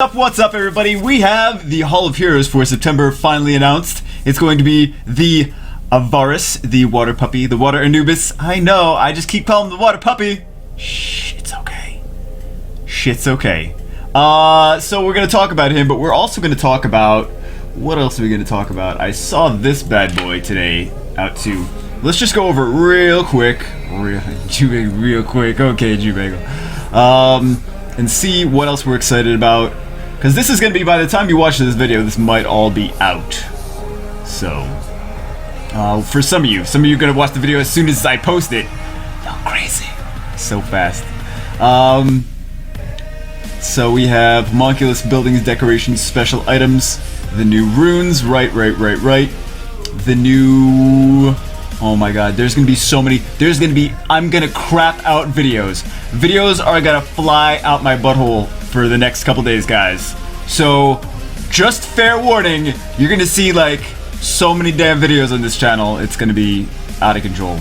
What's up, everybody? We have the Hall of Heroes for September finally announced. It's going to be the Avaris, the water puppy, the water Anubis. I know, I just keep calling him the water puppy. Shh, it's okay. Shit's okay. So we're gonna talk about him, but we're also gonna talk about, what else are we gonna talk about? I saw this bad boy today out too. Let's just go over it real quick. Real quick. Okay, Jubagel. And see what else we're excited about. Because this is going to be, by the time you watch this video, this might all be out. So, for some of you are going to watch the video as soon as I post it. Y'all crazy. So fast. So we have homunculus buildings, decorations, special items, the new runes, right. The new... Oh my god, there's gonna be so many. I'm gonna crap out videos. Videos are gonna fly out my butthole for the next couple days, guys. So, just fair warning, you're gonna see like so many damn videos on this channel. It's gonna be out of control.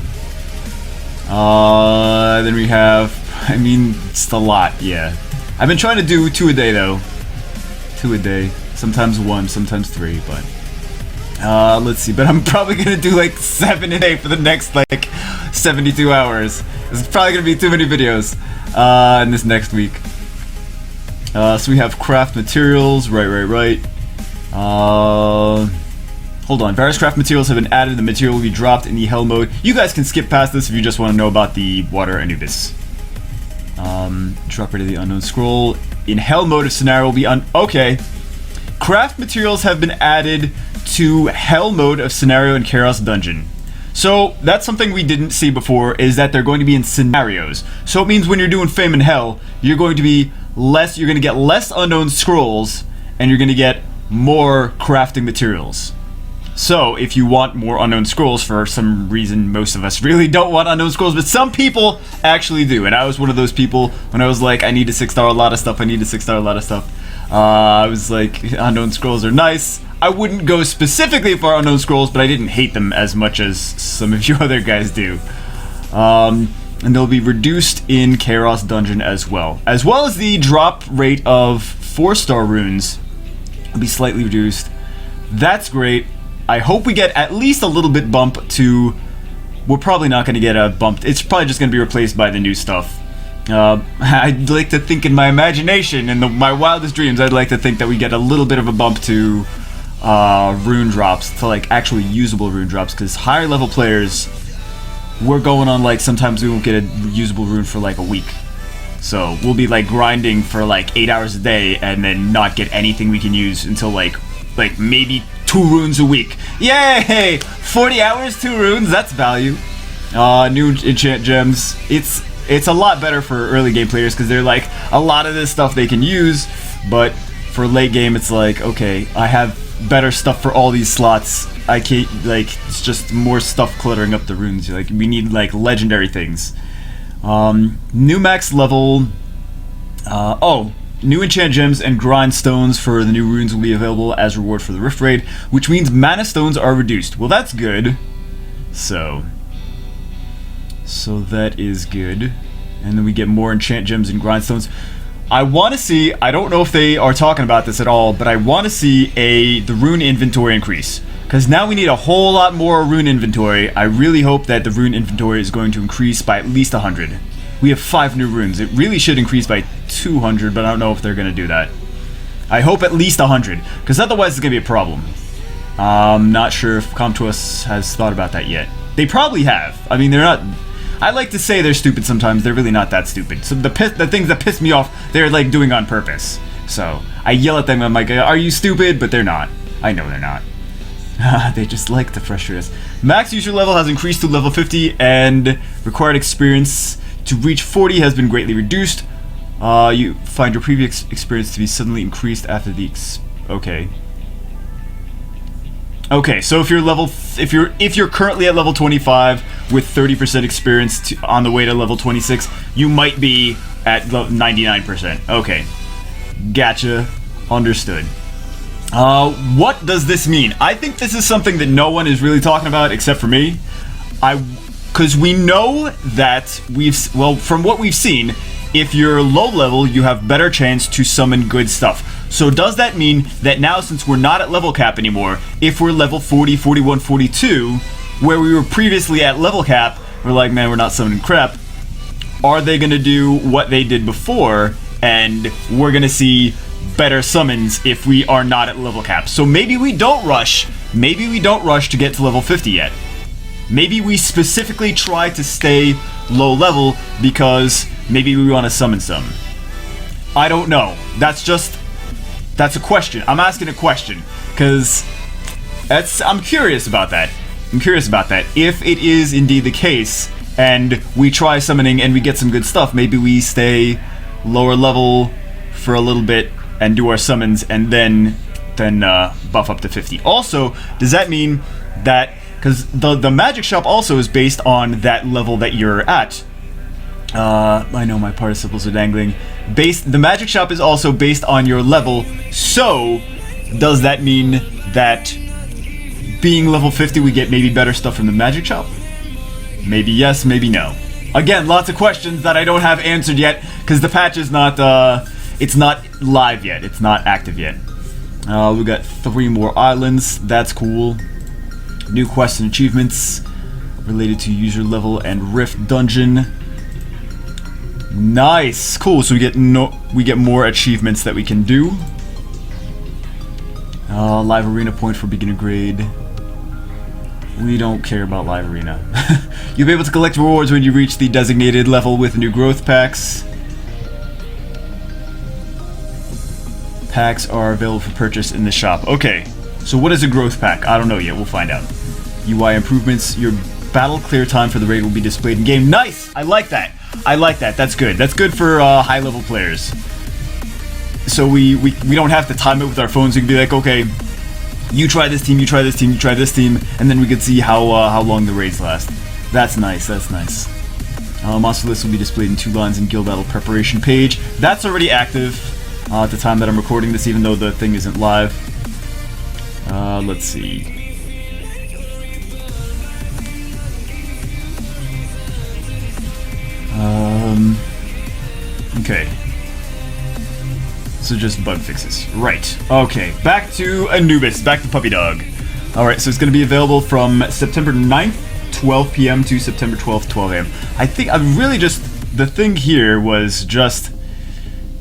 Then we have, it's a lot, yeah. I've been trying to do 2 a day though. 2 a day. Sometimes 1, sometimes 3, but... let's see, but I'm probably gonna do like 7 a day for the next like 72 hours. It's probably gonna be too many videos in this next week. So we have craft materials, right. Hold on, various craft materials have been added. The material will be dropped in the hell mode. You guys can skip past this if you just want to know about the water Anubis. Drop rid of the unknown scroll. In hell mode, a scenario will be okay. Craft materials have been added to hell mode of scenario and chaos dungeon. So that's something we didn't see before, is that they're going to be in scenarios. So it means when you're doing fame in hell, you're going to get less unknown scrolls and you're going to get more crafting materials. So if you want more unknown scrolls, for some reason most of us really don't want unknown scrolls, but some people actually do, and I was one of those people. When I was like, I need a 6-star a lot of stuff, I was like, unknown scrolls are nice. I wouldn't go specifically for unknown scrolls, but I didn't hate them as much as some of you other guys do. And they'll be reduced in Chaos Dungeon as well as the drop rate of 4-star runes will be slightly reduced. That's great. I hope we get at least a little bit bump to... We're probably not going to get a bump. It's probably just going to be replaced by the new stuff. I'd like to think in my imagination, in my wildest dreams, I'd like to think that we get a little bit of a bump to rune drops, to like actually usable rune drops, because higher level players, we're going on like sometimes we won't get a usable rune for like a week. So we'll be like grinding for like 8 hours a day and then not get anything we can use until like maybe 2 runes a week. Yay! 40 hours, 2 runes, that's value. New enchant gems. It's a lot better for early game players because they're like, a lot of this stuff they can use, but for late game it's like, okay, I have better stuff for all these slots. I can't, like, it's just more stuff cluttering up the runes. Like, we need like legendary things. New max level, new enchant gems and grind stones for the new runes will be available as reward for the Rift Raid, which means mana stones are reduced. Well, that's good. So that is good. And then we get more enchant gems and grindstones. I want to see, I don't know if they are talking about this at all, but I want to see the rune inventory increase. Because now we need a whole lot more rune inventory. I really hope that the rune inventory is going to increase by at least 100. We have 5 new runes. It really should increase by 200, but I don't know if they're going to do that. I hope at least 100, because otherwise it's going to be a problem. I'm not sure if Com2uS has thought about that yet. They probably have. I mean, they're not... I like to say they're stupid sometimes. They're really not that stupid. So the things that piss me off, they're like doing on purpose. So I yell at them. I'm like, "Are you stupid?" But they're not. I know they're not. They just like to frustrate us. Max user level has increased to level 50, and required experience to reach 40 has been greatly reduced. You find your previous experience to be suddenly increased after the Okay, so if you're currently at level 25 with 30% experience on the way to level 26, you might be at 99%. Okay, gotcha, understood. What does this mean? I think this is something that no one is really talking about except for me. Because we know that from what we've seen, if you're low level, you have better chance to summon good stuff. So does that mean that now, since we're not at level cap anymore, if we're level 40, 41, 42, where we were previously at level cap, we're like, man, we're not summoning crap, are they going to do what they did before, and we're going to see better summons if we are not at level cap? So maybe we don't rush. Maybe we don't rush to get to level 50 yet. Maybe we specifically try to stay low level because maybe we want to summon some. I don't know. That's a question. I'm asking a question because I'm curious about that. If it is indeed the case and we try summoning and we get some good stuff, maybe we stay lower level for a little bit and do our summons and then buff up to 50. Also, does that mean that, because the magic shop also is based on that level that you're at. I know my participles are dangling. The magic shop is also based on your level. So, does that mean that being level 50 we get maybe better stuff from the magic shop? Maybe yes, maybe no. Again, lots of questions that I don't have answered yet because the patch is not it's not live yet. It's not active yet. We got 3 more islands. That's cool. New quests and achievements related to user level and Rift Dungeon. Nice, cool. So we get more achievements that we can do. Live arena point for beginner grade. We don't care about live arena. You'll be able to collect rewards when you reach the designated level with new growth packs. Packs are available for purchase in the shop. Okay, so what is a growth pack? I don't know yet. We'll find out. UI improvements. Your battle clear time for the raid will be displayed in game. Nice! I like that. That's good. That's good for high level players. So we don't have to time it with our phones. We can be like, okay, you try this team, you try this team, you try this team, and then we can see how long the raids last. That's nice. Monster list will be displayed in 2 lines in guild battle preparation page. That's already active at the time that I'm recording this, even though the thing isn't live. Let's see. Okay. So just bug fixes. Right. Okay. Back to Anubis. Back to Puppy Dog. Alright, so it's going to be available from September 9th, 12 p.m. to September 12th, 12 a.m. I think I'm really just... The thing here was just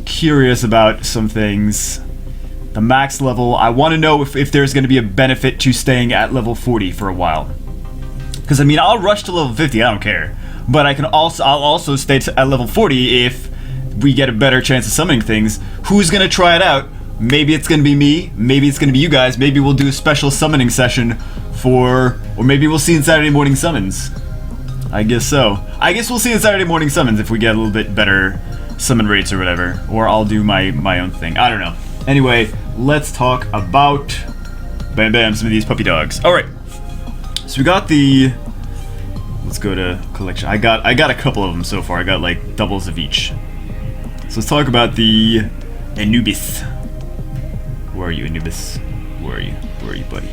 curious about some things. The max level. I want to know if there's going to be a benefit to staying at level 40 for a while. Because, I mean, I'll rush to level 50. I don't care. But I'll also stay at level 40 if we get a better chance of summoning things. Who's gonna try it out? Maybe it's gonna be me, maybe it's gonna be you guys, maybe we'll do a special summoning session or maybe we'll see in Saturday morning summons. I guess so. I guess we'll see in Saturday morning summons if we get a little bit better summon rates or whatever. Or I'll do my own thing. I don't know. Anyway, let's talk about some of these puppy dogs. Alright. So we got the... Let's go to collection. I got a couple of them so far. I got like doubles of each. So let's talk about the Anubis. Where are you, Anubis? Where are you? Where are you, buddy?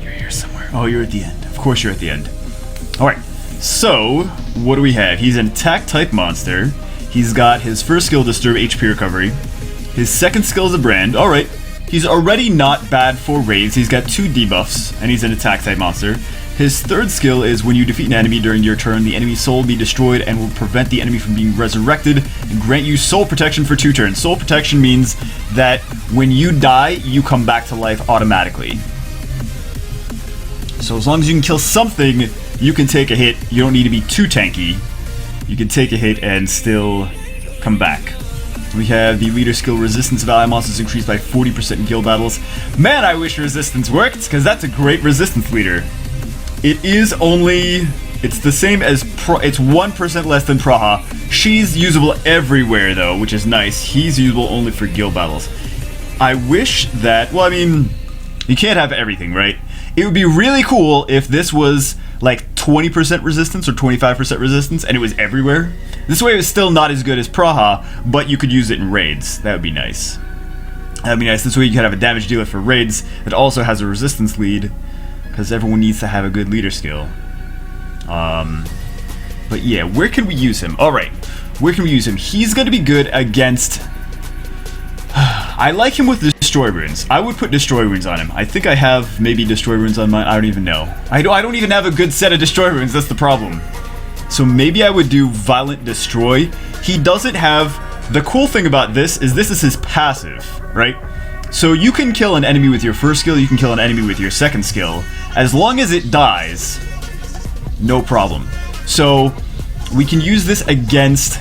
You're here somewhere. Oh, you're at the end. Of course you're at the end. Alright, so what do we have? He's an attack type monster. He's got his first skill, Disturb HP Recovery. His second skill is a brand. Alright. He's already not bad for raids. He's got 2 debuffs, and he's an attack type monster. His third skill is when you defeat an enemy during your turn, the enemy's soul will be destroyed and will prevent the enemy from being resurrected and grant you soul protection for 2 turns. Soul protection means that when you die, you come back to life automatically. So as long as you can kill something, you can take a hit. You don't need to be too tanky. You can take a hit and still come back. We have the leader skill resistance of ally monsters increased by 40% in guild battles. Man, I wish resistance worked, because that's a great resistance leader. It is only... It's the same as... It's 1% less than Praha. She's usable everywhere, though, which is nice. He's usable only for guild battles. I wish that... Well, I mean... You can't have everything, right? It would be really cool if this was, like, 20% resistance or 25% resistance, and it was everywhere. This way it was still not as good as Praha, but you could use it in raids. That would be nice. That would be nice. This way you could have a damage dealer for raids that also has a resistance lead, because everyone needs to have a good leader skill. But yeah, where can we use him? Alright, where can we use him? He's going to be good against... I like him with destroy runes. I would put destroy runes on him. I think I have maybe destroy runes on mine. I don't even know. I don't even have a good set of destroy runes. That's the problem. So maybe I would do violent destroy. He doesn't have... The cool thing about this is his passive, right? So you can kill an enemy with your first skill, you can kill an enemy with your second skill. As long as it dies, no problem. So we can use this against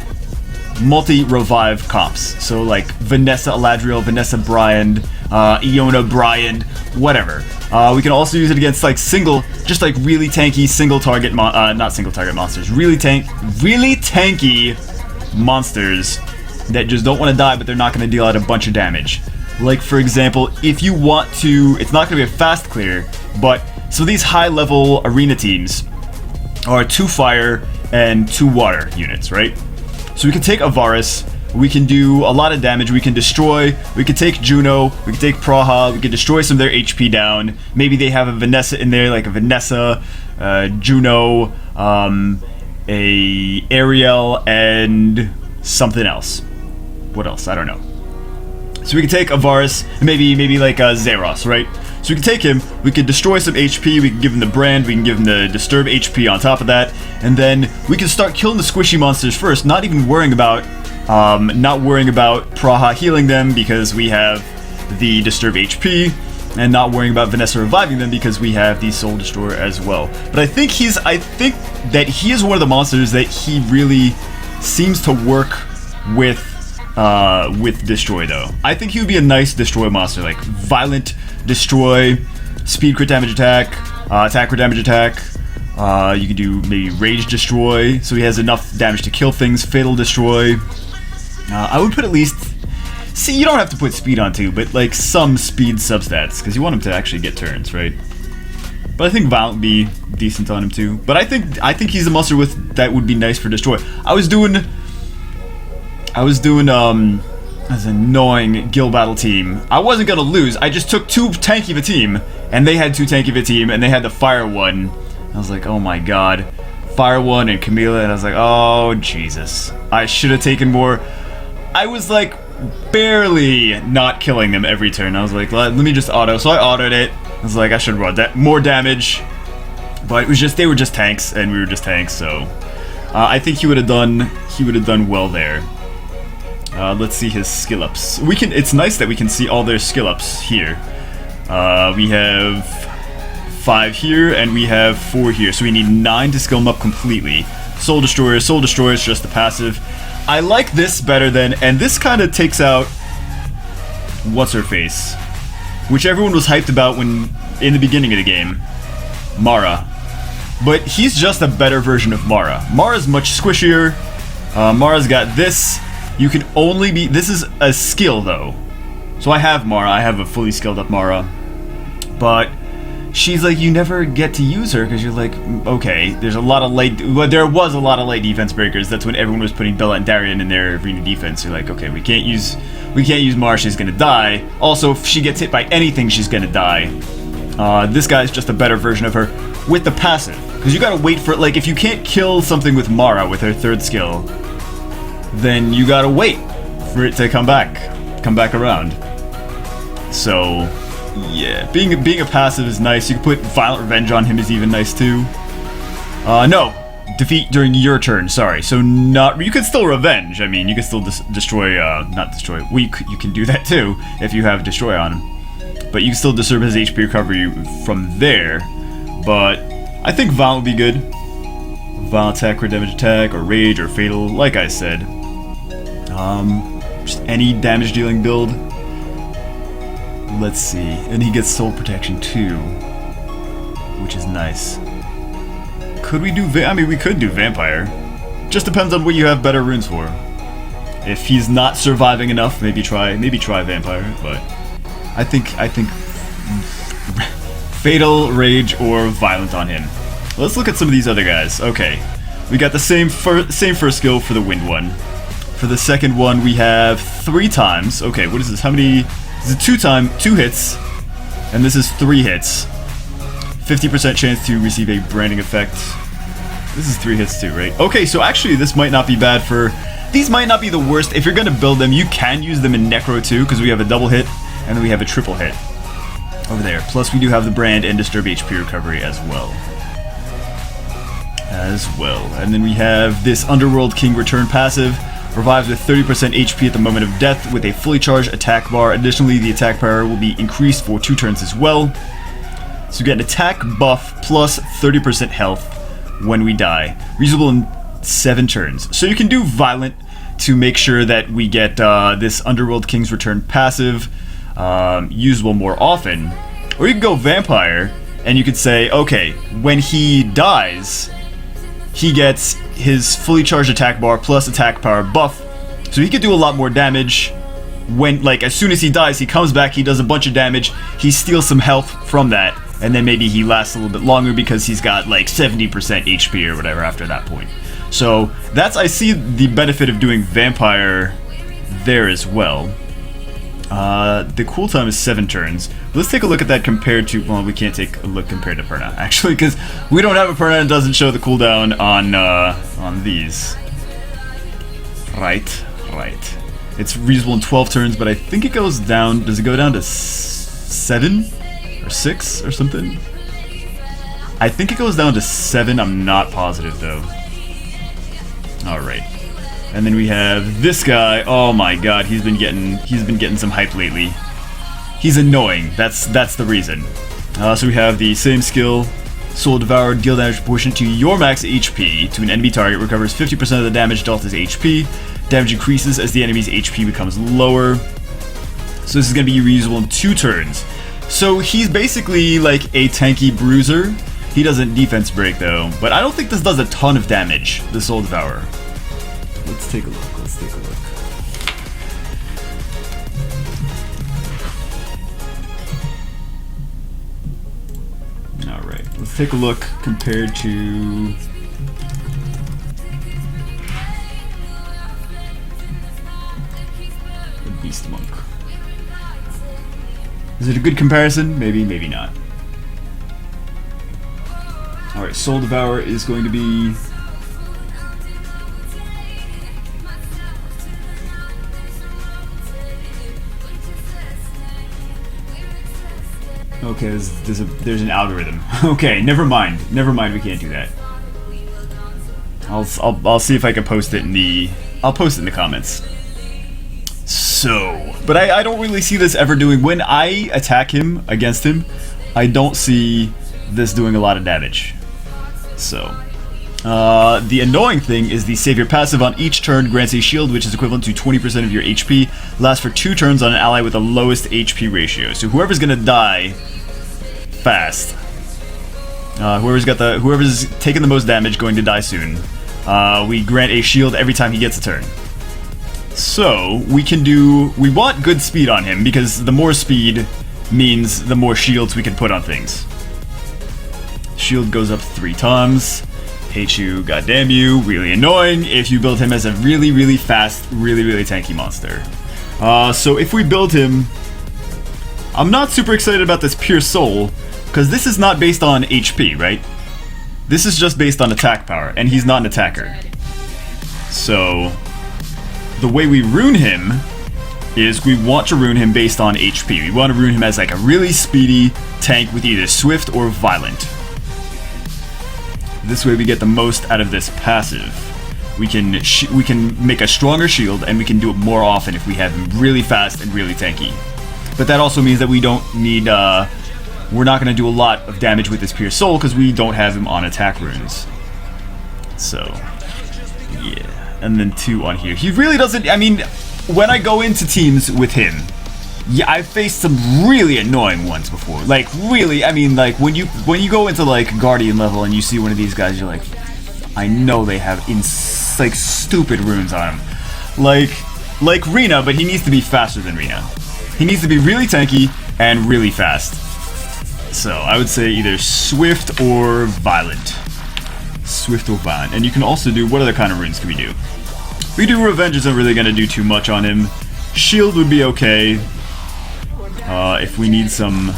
multi-revive comps. So like Vanessa Eladriel, Vanessa Bryand, Iona Bryand, whatever. We can also use it against like just like really tanky single target not single target monsters, really tanky monsters that just don't want to die, but they're not going to deal out a bunch of damage. Like, for example, if you want to... It's not going to be a fast clear, but... So these high-level arena teams are 2 fire and 2 water units, right? So we can take Avaris, we can do a lot of damage, we can destroy, we can take Juno, we can take Praha, we can destroy some of their HP down. Maybe they have a Vanessa in there, like a Vanessa, Juno, a Ariel, and something else. What else? I don't know. So we can take Avaris, maybe like Zeros, right? So we can take him, we can destroy some HP, we can give him the brand, we can give him the disturb HP on top of that, and then we can start killing the squishy monsters first, not worrying about Praha healing them because we have the disturb HP, and not worrying about Vanessa reviving them because we have the Soul Destroyer as well. But I think that he is one of the monsters that he really seems to work with destroy though. I think he would be a nice destroy monster, like violent destroy, speed crit damage attack, attack crit damage attack. You could do maybe rage destroy, so he has enough damage to kill things. Fatal destroy. I would put at least... See, you don't have to put speed on too, but like some speed substats, because you want him to actually get turns, right? But I think violent would be decent on him too. But I think he's a monster that would be nice for destroy. I was doing as an annoying guild battle team. I wasn't gonna lose. I just took 2 tanky of a team, and they had 2 tanky of a team, and they had the fire one. I was like, oh my god, fire one and Camila, and I was like, oh Jesus, I should have taken more. I was like barely not killing them every turn. I was like, let me just auto. So I autoed it. I was like, I should run that more damage, but it was just they were just tanks, and we were just tanks. So I think he would have done well there. Let's see his skill ups. It's nice that we can see all their skill ups here. We have 5 here, and we have 4 here, so we need 9 to skill them up completely. Soul Destroyer is just the passive. I like this better than, and this kind of takes out what's her face, which everyone was hyped about when in the beginning of the game, Mara. But he's just a better version of Mara. Mara's much squishier. Mara's got this. You can only be... This is a skill, though. So I have Mara. I have a fully skilled up Mara. But she's like, you never get to use her because you're like, okay, there's a lot of late... Well, there was a lot of late defense breakers. That's when everyone was putting Bella and Darian in their arena defense. You're like, okay, we can't use Mara. She's gonna die. Also, if she gets hit by anything, she's gonna die. This guy's just a better version of her with the passive. Because you gotta wait for... Like, if you can't kill something with Mara with her 3rd skill, then you gotta wait for it to come back around. So, yeah, being a passive is nice. You can put Violent Revenge on him is even nice too. No, defeat during your turn. Sorry, so you can still revenge. I mean, you can still destroy. Not destroy. You can do that too if you have destroy on him. But you can still disturb his HP recovery from there. But I think violent would be good. Violent attack or damage attack or rage or fatal, like I said. Just any damage dealing build. Let's see. And he gets soul protection too, which is nice. Could we do I mean, we could do vampire. Just depends on what you have better runes for. If he's not surviving enough, maybe try vampire, but I think fatal, rage, or violent on him. Let's look at some of these other guys. Okay. We got the same first skill for the wind one. For the second one, we have 3 times. Okay, what is this? How many? This is 2 hits, and this is 3 hits. 50% chance to receive a branding effect. This is 3 hits too, right? Okay, so actually this might not be bad for these might not be the worst. If you're gonna build them, you can use them in Necro too, because we have a double hit, and then we have a triple hit over there. Plus, we do have the Brand and Disturb HP recovery as well. And then we have this Underworld King Return passive. Revives with 30% HP at the moment of death with a fully charged attack bar. Additionally, the attack power will be increased for 2 turns as well. So you get an attack buff plus 30% health when we die. Reusable in 7 turns. So you can do Violent to make sure that we get this Underworld King's Return passive usable more often. Or you can go Vampire, and you could say, okay, when he dies, he gets his fully charged attack bar plus attack power buff, so he could do a lot more damage. When, like, as soon as he dies, he comes back, he does a bunch of damage, he steals some health from that, and then maybe he lasts a little bit longer because he's got like 70% HP or whatever after that point. So that's, I see the benefit of doing Vampire there as well. The cooldown is 7 turns. Let's take a look at that compared to, well, we can't take a look compared to Perna, actually, because we don't have a Perna and doesn't show the cooldown on these. Right. It's reusable in 12 turns, but I think it goes down, does it go down to 7? Or 6 or something? I think it goes down to 7, I'm not positive though. Alright. And then we have this guy. Oh my god, he's been getting some hype lately. He's annoying. That's the reason. So we have the same skill, Soul Devour, deal damage proportionate to your max HP to an enemy target, recovers 50% of the damage dealt as HP. Damage increases as the enemy's HP becomes lower. So this is going to be reusable in 2 turns. So he's basically like a tanky bruiser. He doesn't defense break though, but I don't think this does a ton of damage, the Soul Devourer. Let's take a look. Alright, let's take a look compared to... the Beast Monk. Is it a good comparison? Maybe, maybe not. Alright, Soul Devourer is going to be... Okay, there's an algorithm. Okay, never mind, we can't do that. I'll see if I can post it in the... I'll post it in the comments. So, but I don't really see this ever doing... When I attack him, against him, I don't see this doing a lot of damage. So, the annoying thing is the Savior passive on each turn grants a shield which is equivalent to 20% of your HP, lasts for 2 turns on an ally with the lowest HP ratio. So whoever's gonna die fast, whoever's taking the most damage going to die soon, we grant a shield every time he gets a turn. So we want good speed on him because the more speed means the more shields we can put on things. Shield goes up 3 times. Hate you, goddamn you, really annoying if you build him as a really, really fast, really, really tanky monster. So if we build him, I'm not super excited about this Pure Soul, because this is not based on HP, right? This is just based on attack power, and he's not an attacker. So, the way we rune him is we want to rune him based on HP. We want to rune him as like a really speedy tank with either Swift or Violent. This way we get the most out of this passive. We can make a stronger shield, and we can do it more often if we have him really fast and really tanky. But that also means that we don't need, we're not going to do a lot of damage with this Pure Soul because we don't have him on attack runes. So, yeah. And then 2 on here. He really doesn't, I mean, when I go into teams with him, yeah, I've faced some really annoying ones before. Like, really, I mean, like, when you go into, like, Guardian level and you see one of these guys, you're like, I know they have, like, stupid runes on him. Like Rina, but he needs to be faster than Rina. He needs to be really tanky and really fast. So, I would say either Swift or Violent. Swift or Violent. And you can also do, what other kind of runes can we do? We do Revenge isn't really going to do too much on him. Shield would be okay. If we need some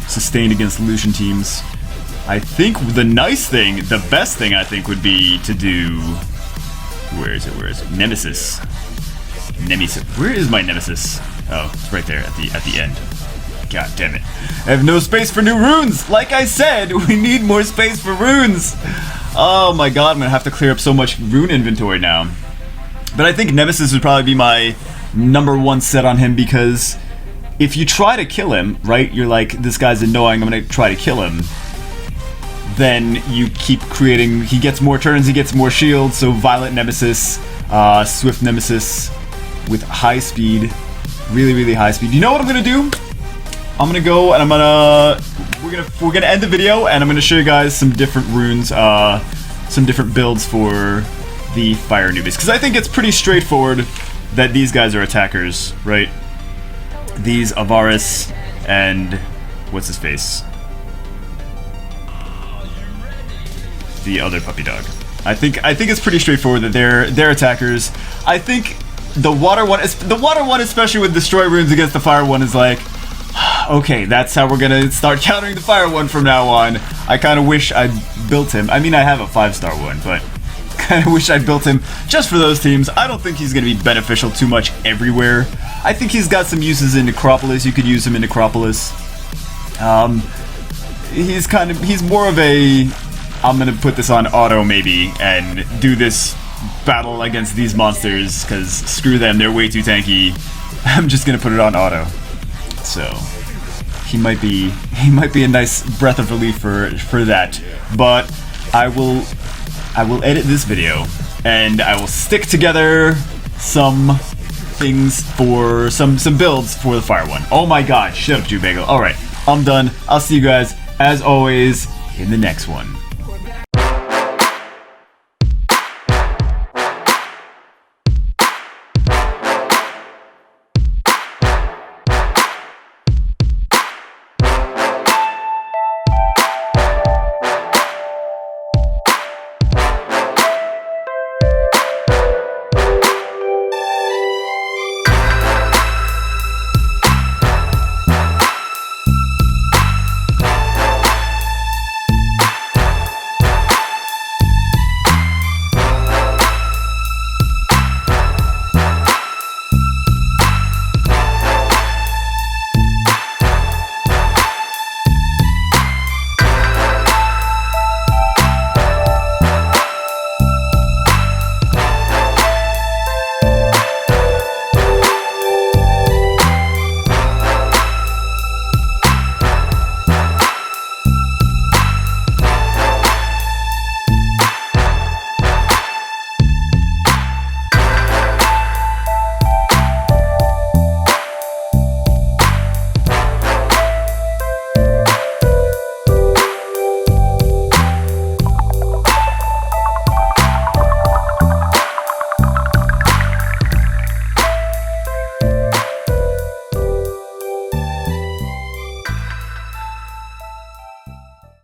sustained against Lucian teams. I think the nice thing, the best thing I think would be to do Where is it? Where is it? Nemesis. Nemesis. Where is my Nemesis? Oh, it's right there at the end. God damn it. I have no space for new runes! Like I said, we need more space for runes! Oh my god, I'm gonna have to clear up so much rune inventory now. But I think Nemesis would probably be my #1 set on him, because if you try to kill him, right, you're like, this guy's annoying, I'm gonna try to kill him. Then you keep creating, he gets more turns, he gets more shields, so Violent Nemesis, Swift Nemesis with high speed, really, really high speed. You know what I'm gonna do? I'm gonna go and we're gonna end the video, and I'm gonna show you guys some different runes, some different builds for the Fire Anubis, because I think it's pretty straightforward that these guys are attackers, right? These Avaris and what's his face? The other puppy dog. I think it's pretty straightforward that they're attackers. I think the water one, especially with destroy runes against the fire one, is like, okay, that's how we're gonna start countering the fire one from now on. I kind of wish I'd built him. I mean, I have a 5-star one, but kind of wish I'd built him just for those teams. I don't think he's gonna be beneficial too much everywhere. I think he's got some uses in Necropolis. You could use him in Necropolis. He's more of a, I'm gonna put this on auto maybe and do this battle against these monsters, because screw them, they're way too tanky. I'm just gonna put it on auto. So he might be a nice breath of relief for that. But I will edit this video, and I will stick together some things for some builds for the fire one. Oh my god, shut up, Jew Bagel. Alright, I'm done. I'll see you guys as always in the next one.